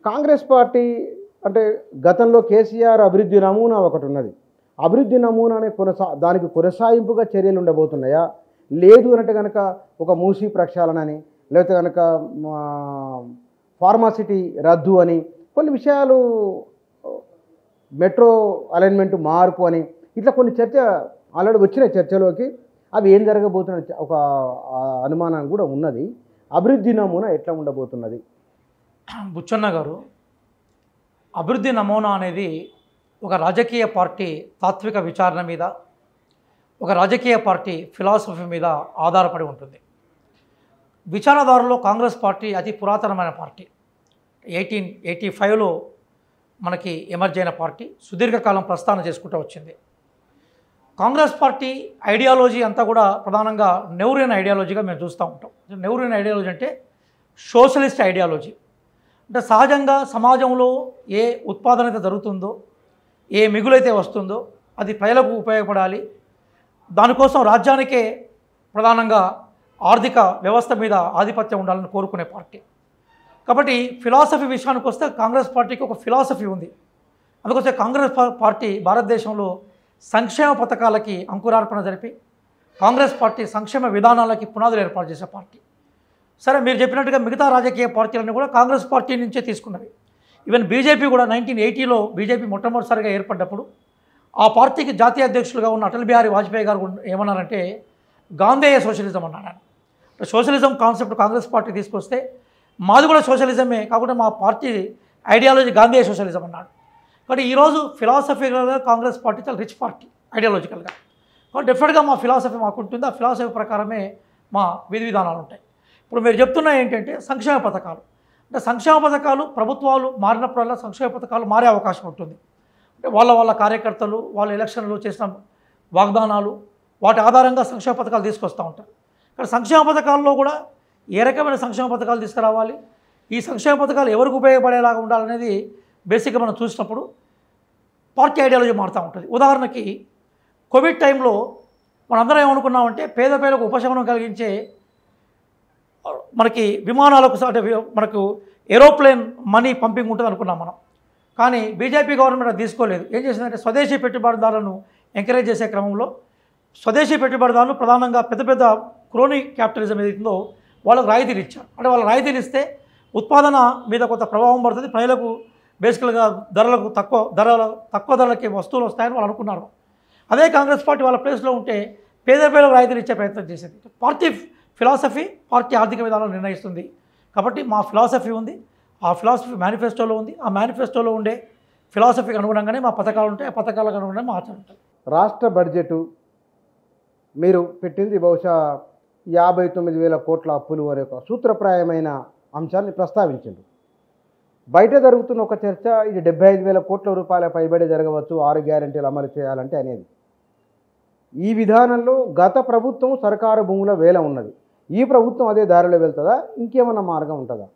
Congress party అంటే గతంలో కేసీఆర్ అభివృద్ధి నమూనా ఒకటి ఉన్నది. అభివృద్ధి నమూనానే దానికి కొనసాగింపుగా చర్యలు ఉండబోతున్నాయా? లేదు అంటే కనుక ఒక మూసీ ప్రక్షాళన అని, లేకపోతే కనుక ఫార్మాసిటీ రద్దు అని, కొన్ని విషయాలు మెట్రో అలైన్మెంట్ మార్పు అని, ఇట్లా కొన్ని చర్చ ఆల్రెడీ వచ్చిన చర్చలోకి అవి ఏం జరగబోతున్న ఒక అనుమానం కూడా ఉన్నది. అభివృద్ధి నమూనా ఎట్లా ఉండబోతున్నది? బుచ్చన్న గారు, అభివృద్ధి నమూనా అనేది ఒక రాజకీయ పార్టీ తాత్విక విచారణ మీద, ఒక రాజకీయ పార్టీ ఫిలాసఫీ మీద ఆధారపడి ఉంటుంది. విచారధారలో కాంగ్రెస్ పార్టీ అతి పురాతనమైన పార్టీ. 1885లో మనకి ఎమర్జ్ అయిన పార్టీ, సుదీర్ఘకాలం ప్రస్థానం చేసుకుంటూ వచ్చింది. కాంగ్రెస్ పార్టీ ఐడియాలజీ అంతా కూడా ప్రధానంగా నెహ్రూయన్ ఐడియాలజీగా మేము చూస్తూ ఉంటాం. నెహ్రూయన్ ఐడియాలజీ అంటే సోషలిస్ట్ ఐడియాలజీ. అంటే సహజంగా సమాజంలో ఏ ఉత్పాదన అయితే జరుగుతుందో, ఏ మిగులైతే వస్తుందో అది ప్రజలకు ఉపయోగపడాలి, దానికోసం రాజ్యానికే ప్రధానంగా ఆర్థిక వ్యవస్థ మీద ఆధిపత్యం ఉండాలని కోరుకునే పార్టీ. కాబట్టి ఫిలాసఫీ విషయానికి వస్తే కాంగ్రెస్ పార్టీకి ఒక ఫిలాసఫీ ఉంది. అందుకోసం కాంగ్రెస్ పార్టీ భారతదేశంలో సంక్షేమ పథకాలకి అంకురార్పణ జరిపి కాంగ్రెస్ పార్టీ సంక్షేమ విధానాలకి పునాదులు ఏర్పాటు చేసే పార్టీ. సరే, మీరు చెప్పినట్టుగా మిగతా రాజకీయ పార్టీలన్నీ కూడా కాంగ్రెస్ పార్టీ నుంచే తీసుకున్నవి. ఈవెన్ బీజేపీ కూడా 1980లో బీజేపీ మొట్టమొదటిసారిగా ఏర్పడ్డప్పుడు ఆ పార్టీకి జాతీయ అధ్యక్షులుగా ఉన్న అటల్ బిహారీ వాజ్పేయి గారు ఏమన్నారంటే గాంధేయ సోషలిజం అన్నాడు. సోషలిజం కాన్సెప్ట్ కాంగ్రెస్ పార్టీ తీసుకొస్తే మాది కూడా సోషలిజమే, కాకుండా మా పార్టీ ఐడియాలజీ గాంధేయ సోషలిజం అన్నాడు. కాబట్టి ఈరోజు ఫిలాసఫికల్గా కాంగ్రెస్ పార్టీ చాలా రిచ్ పార్టీ ఐడియాలజికల్గా. కాబట్టి డెఫినెట్గా మా ఫిలాసఫీ మాకు ఉంటుంది. ఆ ఫిలాసఫీ ప్రకారమే మా విధి విధానాలు ఉంటాయి. ఇప్పుడు మీరు చెప్తున్నా ఏంటంటే సంక్షేమ పథకాలు. అంటే సంక్షేమ పథకాలు ప్రభుత్వాలు మారినప్పుడల్లా సంక్షేమ పథకాలు మారే అవకాశం ఉంటుంది. అంటే వాళ్ళ కార్యకర్తలు వాళ్ళ ఎలక్షన్లో చేసిన వాగ్దానాలు వాటి ఆధారంగా సంక్షేమ పథకాలు తీసుకొస్తూ ఉంటారు. కానీ సంక్షేమ పథకాల్లో కూడా ఏ రకమైన సంక్షేమ పథకాలు తీసుకురావాలి, ఈ సంక్షేమ పథకాలు ఎవరికి ఉపయోగపడేలాగా ఉండాలనేది బేసిక్గా మనం చూసినప్పుడు పార్టీ ఐడియాలజీ మారుతూ ఉంటుంది. ఉదాహరణకి కోవిడ్ టైంలో మనందరం ఏమనుకున్నామంటే పేద పేదలకు ఉపశమనం కలిగించే మనకి విమానాలకు అంటే మనకు ఏరోప్లేన్ మనీ పంపింగ్ ఉంటుంది అనుకున్నాం మనం. కానీ బీజేపీ గవర్నమెంట్ అది తీసుకోలేదు. ఏం చేసిందంటే స్వదేశీ పెట్టుబడిదారులను ఎంకరేజ్ చేసే క్రమంలో స్వదేశీ పెట్టుబడిదారులు ప్రధానంగా పెద్ద పెద్ద క్రోనీ క్యాపిటలిజం ఏదైతుందో వాళ్ళకు రాయితీలు ఇచ్చారు. అంటే వాళ్ళ రాయితీలు ఇస్తే ఉత్పాదన మీద కొంత ప్రభావం పడుతుంది, ప్రజలకు బేసికల్గా తక్కువ ధరలకి వస్తువులు వస్తాయని వాళ్ళు అనుకున్నారు. అదే కాంగ్రెస్ పార్టీ వాళ్ళ ప్లేస్లో ఉంటే పేదలకు రాయితీలు ఇచ్చే ప్రయత్నం చేసేది. పార్టీ ఫిలాసఫీ పార్టీ ఆర్థిక విధానాలు నిర్ణయిస్తుంది. కాబట్టి మా ఫిలాసఫీ ఉంది, ఆ ఫిలాసఫీ మేనిఫెస్టోలో ఉంది. ఆ మేనిఫెస్టోలో ఉండే ఫిలాసఫీకి అనుగుణంగానే మా పథకాలు ఉంటాయి. ఆ పథకాలకు అనుగుణంగా మా ఆచరణ ఉంటాయి. రాష్ట్ర బడ్జెటు మీరు పెట్టింది బహుశా 59,000 కోట్ల అప్పులు వరే ఒక సూత్రప్రాయమైన అంశాన్ని ప్రస్తావించారు. బయట జరుగుతున్న ఒక చర్చ ఇది 75,000 కోట్ల రూపాయల పైబడి జరగవచ్చు 6 గ్యారెంటీలు అమలు చేయాలంటే అనేది. ఈ విధానంలో గత ప్రభుత్వం సర్కారు భూముల వేల ఉన్నది, ఈ ప్రభుత్వం అదే దారిలో వెళ్తుందా, ఇంకేమన్నా మార్గం ఉంటుందా?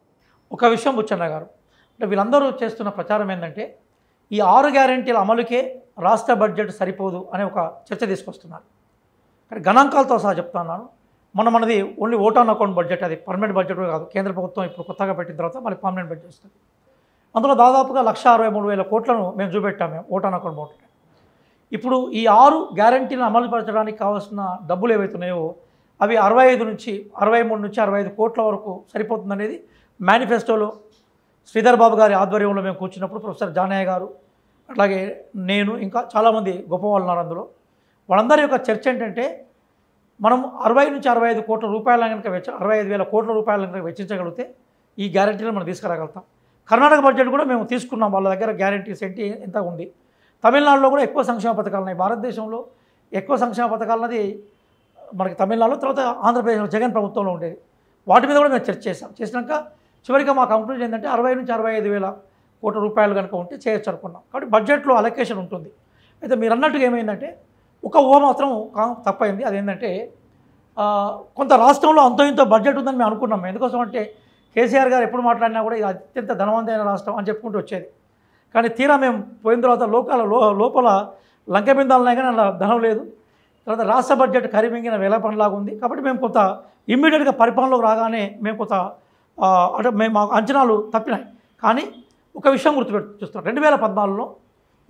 ఒక విషయం బుచ్చన్న గారు, అంటే వీళ్ళందరూ చేస్తున్న ప్రచారం ఏంటంటే ఈ 6 గ్యారెంటీల అమలుకే రాష్ట్ర బడ్జెట్ సరిపోదు అనే ఒక చర్చ తీసుకొస్తున్నారు. కానీ గణాంకాలతో సహా చెప్తున్నాను. మనది only vote on account budget, అది పర్మనెంట్ బడ్జెట్ కాదు. కేంద్ర ప్రభుత్వం ఇప్పుడు కొత్తగా పెట్టిన తర్వాత మళ్ళీ పర్మనెంట్ బడ్జెట్ వస్తుంది. అందులో దాదాపుగా 1,63,000 కోట్లను మేము చూపెట్టాము ఓట్ ఆన్ అకౌంట్ బడ్జెట్. ఇప్పుడు ఈ 6 గ్యారెంటీలను అమలుపరచడానికి కావాల్సిన డబ్బులు ఏవైతున్నాయో అవి 63 నుంచి 65 కోట్ల వరకు సరిపోతుందనేది మేనిఫెస్టోలో శ్రీధర్ బాబు గారి ఆధ్వర్యంలో మేము కూర్చున్నప్పుడు ప్రొఫెసర్ జానయ్య గారు, అట్లాగే నేను, ఇంకా చాలామంది గొప్ప వాళ్ళు ఉన్నారు అందులో. వాళ్ళందరి యొక్క చర్చ ఏంటంటే మనం 60 నుంచి 65 కోట్ల రూపాయల కనుక 65,000 కోట్ల రూపాయలు కనుక వెచ్చించగలిగితే ఈ గ్యారెంటీలను మనం తీసుకురాగలుగుతాం. కర్ణాటక బడ్జెట్ కూడా మేము తీసుకున్నాం, వాళ్ళ దగ్గర గ్యారెంటీస్ ఎంత ఉంది. తమిళనాడులో కూడా ఎక్కువ సంక్షేమ పథకాలు ఉన్నాయి. భారతదేశంలో ఎక్కువ సంక్షేమ పథకాలన్నది మనకి తమిళనాడులో, తర్వాత ఆంధ్రప్రదేశ్లో జగన్ ప్రభుత్వంలో ఉండేది. వాటి మీద కూడా మేము చర్చ చేసినాక చివరిగా మా కంక్లూజన్ ఏంటంటే 60 నుంచి 65,000 కోట్ల రూపాయలు కనుక ఉంటే చేయొచ్చు అనుకున్నాం. కాబట్టి బడ్జెట్లో అలొకేషన్ ఉంటుంది. అయితే మీరు అన్నట్టుగా ఏమైందంటే ఒక ఊహ మాత్రం తప్పైంది. అదేంటంటే కొంత రాష్ట్రంలో అంతో ఇంతో బడ్జెట్ ఉందని మేము అనుకున్నాం. ఎందుకోసం అంటే కేసీఆర్ గారు ఎప్పుడు మాట్లాడినా కూడా ఇది అత్యంత ధనవంతమైన రాష్ట్రం అని చెప్పుకుంటూ వచ్చేది. కానీ తీరా మేము పోయిన తర్వాత లోపల లంకెబిందాలున్నాయి కానీ అలా ధనం లేదు. తర్వాత రాష్ట్ర బడ్జెట్ కరిమింగిన వేలపనిలాగా ఉంది. కాబట్టి మేము కొంత ఇమ్మీడియట్గా పరిపాలనలోకి రాగానే మేము కొంత అంటే మేము అంచనాలు తప్పినాయి. కానీ ఒక విషయం చూస్తున్నాం, 2014లో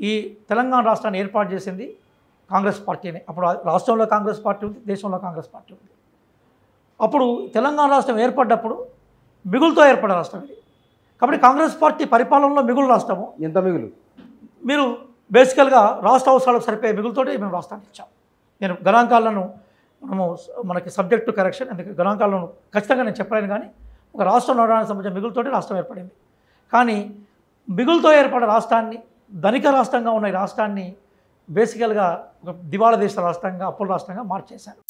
ఈ తెలంగాణ రాష్ట్రాన్ని ఏర్పాటు చేసింది కాంగ్రెస్ పార్టీనే. అప్పుడు రాష్ట్రంలో కాంగ్రెస్ పార్టీ ఉంది, దేశంలో కాంగ్రెస్ పార్టీ ఉంది. అప్పుడు తెలంగాణ రాష్ట్రం ఏర్పడ్డప్పుడు మిగులుతో ఏర్పడే రాష్ట్రం ఇది. కాబట్టి కాంగ్రెస్ పార్టీ పరిపాలనలో మిగులు రాష్ట్రము. ఎంత మిగులు? మీరు బేసికల్గా రాష్ట్ర అవసరాలకు సరిపోయే మిగులుతోటి మేము రాష్ట్రాన్ని ఇచ్చాం. నేను గణాంకాలను మనకి సబ్జెక్ట్ టు కరెక్షన్, ఎందుకంటే గణాంకాలను ఖచ్చితంగా నేను చెప్పలేను, కానీ ఒక రాష్ట్రం నడవడానికి సంబంధించిన మిగులుతోటి రాష్ట్రం ఏర్పడింది. కానీ మిగులుతో ఏర్పడే రాష్ట్రాన్ని, ధనిక రాష్ట్రంగా ఉన్న ఈ రాష్ట్రాన్ని బేసికల్గా ఒక దివాళా దేశ రాష్ట్రంగా, అప్పుల రాష్ట్రంగా మార్చేశారు.